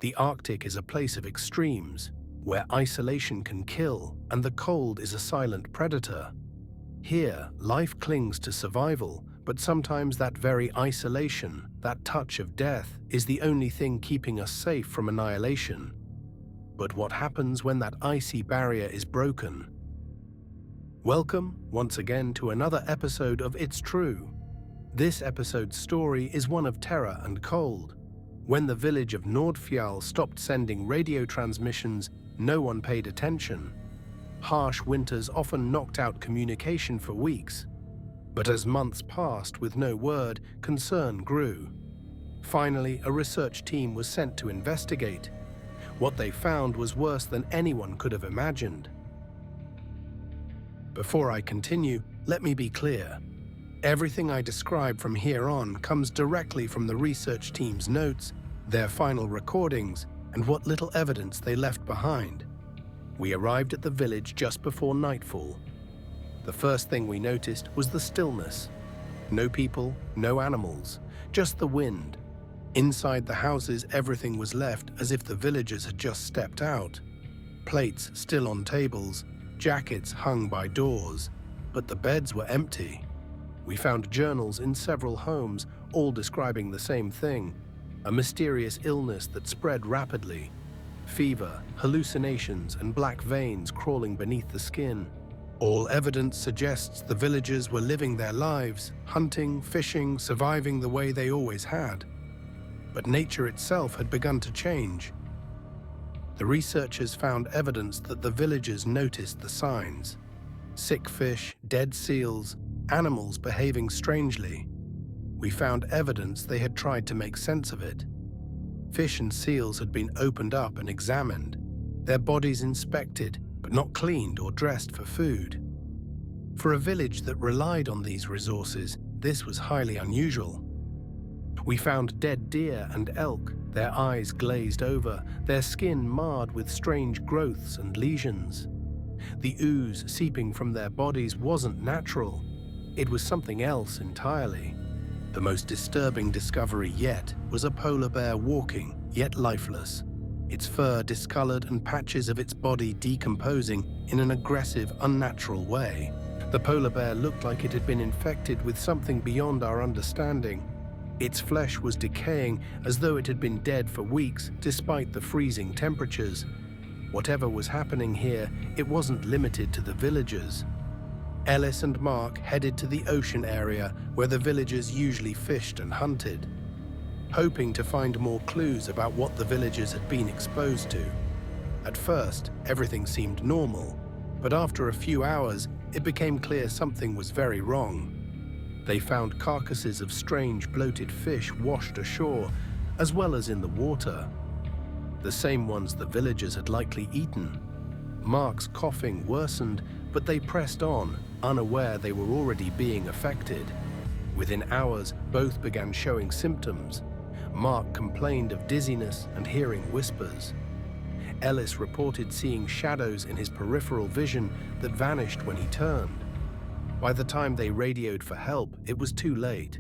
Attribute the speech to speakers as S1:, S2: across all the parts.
S1: The Arctic is a place of extremes, where isolation can kill and the cold is a silent predator. Here, life clings to survival, but sometimes that very isolation, that touch of death, is the only thing keeping us safe from annihilation. But what happens when that icy barrier is broken? Welcome, once again, to another episode of It's True. This episode's story is one of terror and cold. When the village of Nordfjall stopped sending radio transmissions, no one paid attention. Harsh winters often knocked out communication for weeks. But as months passed with no word, concern grew. Finally, a research team was sent to investigate. What they found was worse than anyone could have imagined. Before I continue, let me be clear. Everything I describe from here on comes directly from the research team's notes, their final recordings, and what little evidence they left behind. We arrived at the village just before nightfall. The first thing we noticed was the stillness. No people, no animals, just the wind. Inside the houses, everything was left as if the villagers had just stepped out. Plates still on tables, jackets hung by doors, but the beds were empty. We found journals in several homes, all describing the same thing: a mysterious illness that spread rapidly. Fever, hallucinations, and black veins crawling beneath the skin. All evidence suggests the villagers were living their lives, hunting, fishing, surviving the way they always had. But nature itself had begun to change. The researchers found evidence that the villagers noticed the signs: sick fish, dead seals, animals behaving strangely. We found evidence they had tried to make sense of it. Fish and seals had been opened up and examined, their bodies inspected, but not cleaned or dressed for food. For a village that relied on these resources, this was highly unusual. We found dead deer and elk, their eyes glazed over, their skin marred with strange growths and lesions. The ooze seeping from their bodies wasn't natural. It was something else entirely. The most disturbing discovery yet was a polar bear walking, yet lifeless, its fur discolored and patches of its body decomposing in an aggressive, unnatural way. The polar bear looked like it had been infected with something beyond our understanding. Its flesh was decaying as though it had been dead for weeks, despite the freezing temperatures. Whatever was happening here, it wasn't limited to the villagers. Ellis and Mark headed to the ocean area where the villagers usually fished and hunted, hoping to find more clues about what the villagers had been exposed to. At first, everything seemed normal, but after a few hours, it became clear something was very wrong. They found carcasses of strange bloated fish washed ashore, as well as in the water. The same ones the villagers had likely eaten. Mark's coughing worsened, but they pressed on, unaware they were already being affected. Within hours, both began showing symptoms. Mark complained of dizziness and hearing whispers. Ellis reported seeing shadows in his peripheral vision that vanished when he turned. By the time they radioed for help, it was too late.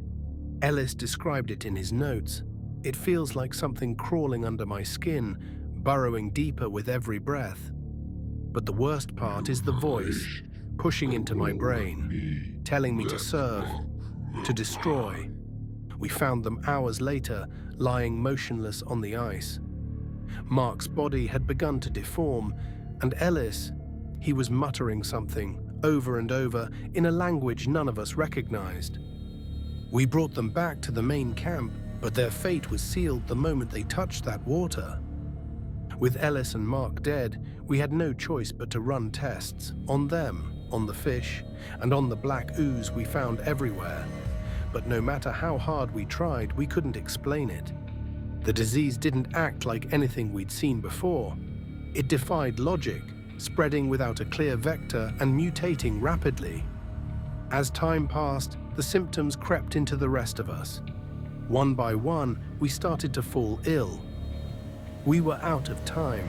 S1: Ellis described it in his notes. "It feels like something crawling under my skin, burrowing deeper with every breath. But the worst part is the voice, pushing into my brain, telling me to serve, to destroy." We found them hours later, lying motionless on the ice. Mark's body had begun to deform, and Ellis, he was muttering something, over and over, in a language none of us recognized. We brought them back to the main camp, but their fate was sealed the moment they touched that water. With Ellis and Mark dead, we had no choice but to run tests, on them, on the fish, and on the black ooze we found everywhere. But no matter how hard we tried, we couldn't explain it. The disease didn't act like anything we'd seen before. It defied logic, spreading without a clear vector and mutating rapidly. As time passed, the symptoms crept into the rest of us. One by one, we started to fall ill. We were out of time.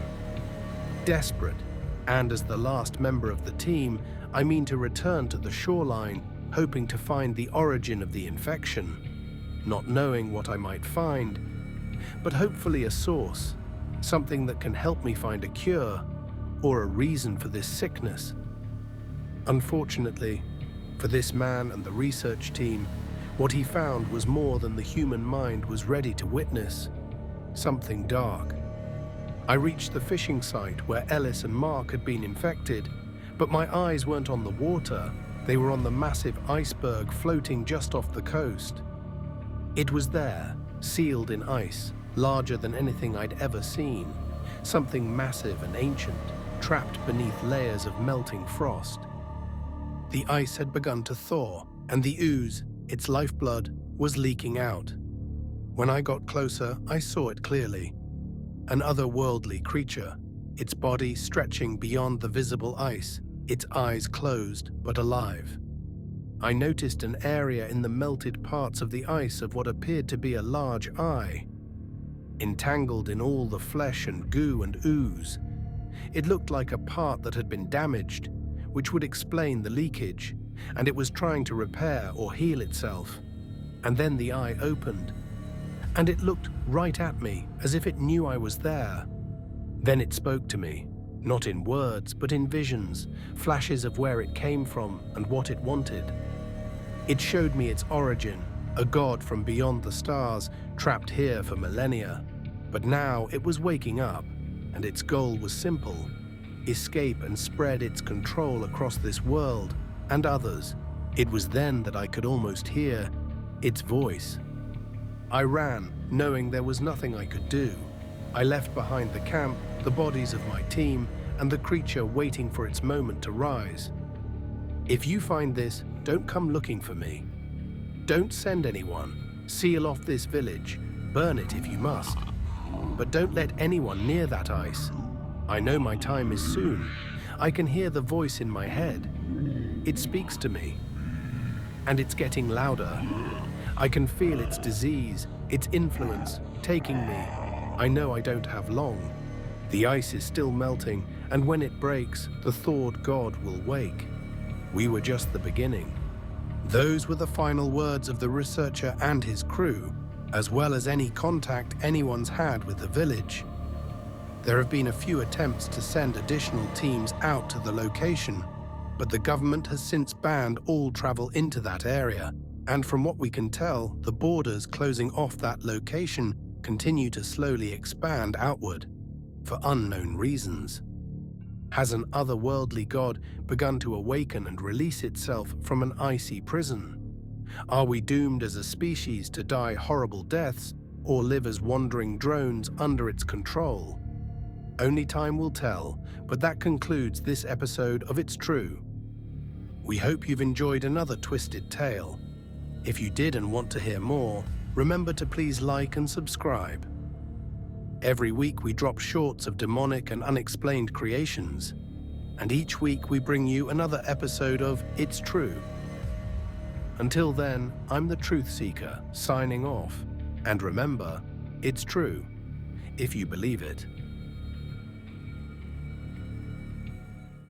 S1: Desperate, and as the last member of the team, I mean to return to the shoreline, hoping to find the origin of the infection. Not knowing what I might find, but hopefully a source, something that can help me find a cure or a reason for this sickness. Unfortunately, for this man and the research team, what he found was more than the human mind was ready to witness. Something dark. I reached the fishing site where Ellis and Mark had been infected, but my eyes weren't on the water, they were on the massive iceberg floating just off the coast. It was there, sealed in ice, larger than anything I'd ever seen, something massive and ancient, trapped beneath layers of melting frost. The ice had begun to thaw, and the ooze, its lifeblood, was leaking out. When I got closer, I saw it clearly. An otherworldly creature, its body stretching beyond the visible ice, its eyes closed but alive. I noticed an area in the melted parts of the ice of what appeared to be a large eye. Entangled in all the flesh and goo and ooze, it looked like a part that had been damaged, which would explain the leakage, and it was trying to repair or heal itself. And then the eye opened, and it looked right at me, as if it knew I was there. Then it spoke to me, not in words, but in visions, flashes of where it came from and what it wanted. It showed me its origin, a god from beyond the stars, trapped here for millennia. But now it was waking up, and its goal was simple: escape and spread its control across this world and others. It was then that I could almost hear its voice. I ran, knowing there was nothing I could do. I left behind the camp, the bodies of my team, and the creature waiting for its moment to rise. If you find this, don't come looking for me. Don't send anyone. Seal off this village. Burn it if you must. But don't let anyone near that ice. I know my time is soon. I can hear the voice in my head. It speaks to me. And it's getting louder. I can feel its disease, its influence, taking me. I know I don't have long. The ice is still melting, and when it breaks, the thawed god will wake. We were just the beginning. Those were the final words of the researcher and his crew, as well as any contact anyone's had with the village. There have been a few attempts to send additional teams out to the location, but the government has since banned all travel into that area. And from what we can tell, the borders closing off that location continue to slowly expand outward, for unknown reasons. Has an otherworldly god begun to awaken and release itself from an icy prison? Are we doomed as a species to die horrible deaths, or live as wandering drones under its control? Only time will tell, but that concludes this episode of It's True. We hope you've enjoyed another twisted tale. If you did and want to hear more, remember to please like and subscribe. Every week we drop shorts of demonic and unexplained creations, and each week we bring you another episode of It's True. Until then, I'm the Truth Seeker, signing off. And remember, it's true, if you believe it.